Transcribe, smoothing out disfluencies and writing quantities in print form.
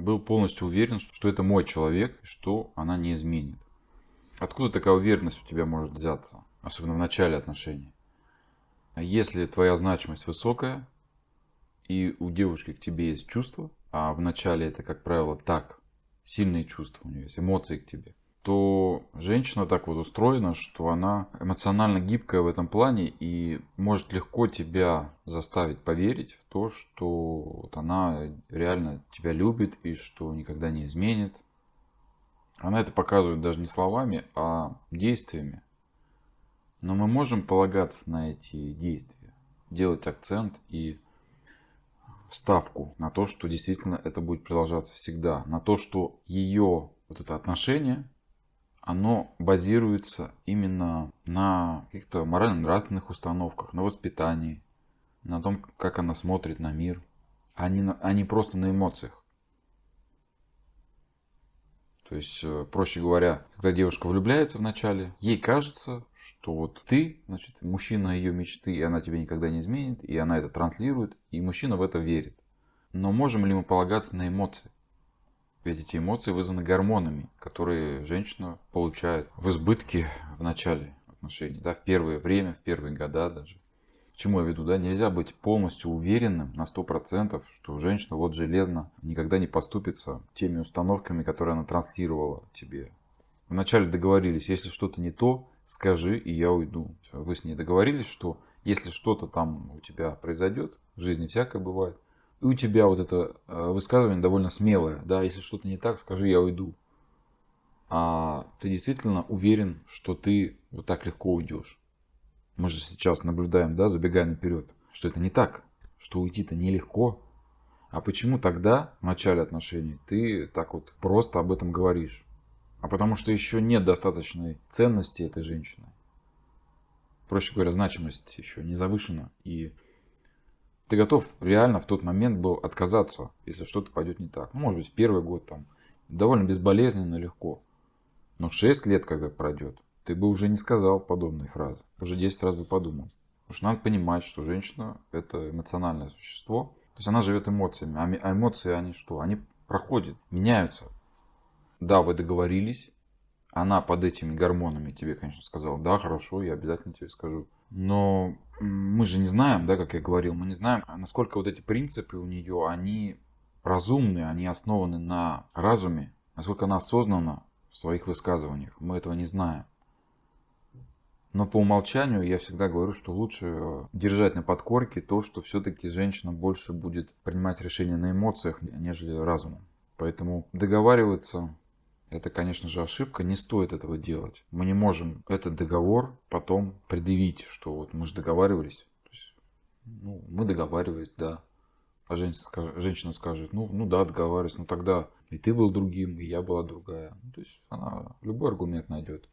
был полностью уверен, что это мой человек, что она не изменит. Откуда такая уверенность у тебя может взяться, особенно в начале отношений? Если твоя значимость высокая, и у девушки к тебе есть чувства, а в начале это, как правило, так, сильные чувства у нее есть, эмоции к тебе, то женщина так вот устроена, что она эмоционально гибкая в этом плане и может легко тебя заставить поверить в то, что вот она реально тебя любит и что никогда не изменит. Она это показывает даже не словами, а действиями. Но мы можем полагаться на эти действия, делать акцент и ставку на то, что действительно это будет продолжаться всегда. На то, что ее вот это отношение, оно базируется именно на каких-то морально-нравственных установках, на воспитании, на том, как она смотрит на мир, а не просто на эмоциях. То есть, проще говоря, когда девушка влюбляется в начале, ей кажется, что вот ты, значит, мужчина ее мечты, и она тебя никогда не изменит, и она это транслирует, и мужчина в это верит. Но можем ли мы полагаться на эмоции? Ведь эти эмоции вызваны гормонами, которые женщина получает в избытке в начале отношений, да, в первое время, в первые года даже. К чему я веду, да? Нельзя быть полностью уверенным на 100%, что женщина вот железно никогда не поступится теми установками, которые она транслировала тебе. Вначале договорились, если что-то не то, скажи, и я уйду. Вы с ней договорились, что если что-то там у тебя произойдет, в жизни всякое бывает, и у тебя вот это высказывание довольно смелое, да, если что-то не так, скажи, я уйду. А ты действительно уверен, что ты вот так легко уйдешь. Мы же сейчас наблюдаем, да, забегая наперед, что это не так, что уйти-то нелегко. А почему тогда в начале отношений ты так вот просто об этом говоришь? А потому что еще нет достаточной ценности этой женщины. Проще говоря, значимость еще не завышена. И ты готов реально в тот момент был отказаться, если что-то пойдет не так. Ну, может быть, в первый год там довольно безболезненно, легко. Но 6 лет, когда пройдет, ты бы уже не сказал подобной фразы. Уже 10 раз бы подумал. Потому что надо понимать, что женщина – это эмоциональное существо. То есть она живет эмоциями. А эмоции, они что? Они проходят, меняются. Да, вы договорились. Она под этими гормонами тебе, конечно, сказала, да, хорошо, я обязательно тебе скажу. Но мы же не знаем, да, как я говорил, мы не знаем, насколько вот эти принципы у нее, они разумны, они основаны на разуме, насколько она осознанна в своих высказываниях. Мы этого не знаем. Но по умолчанию я всегда говорю, что лучше держать на подкорке то, что все-таки женщина больше будет принимать решения на эмоциях, нежели разумом. Поэтому договариваться — это, конечно же, ошибка, не стоит этого делать. Мы не можем этот договор потом предъявить, что вот мы же договаривались. То есть, ну, мы договаривались, да. А женщина скажет, ну да, договаривались, но тогда и ты был другим, и я была другая. Ну, то есть она любой аргумент найдет.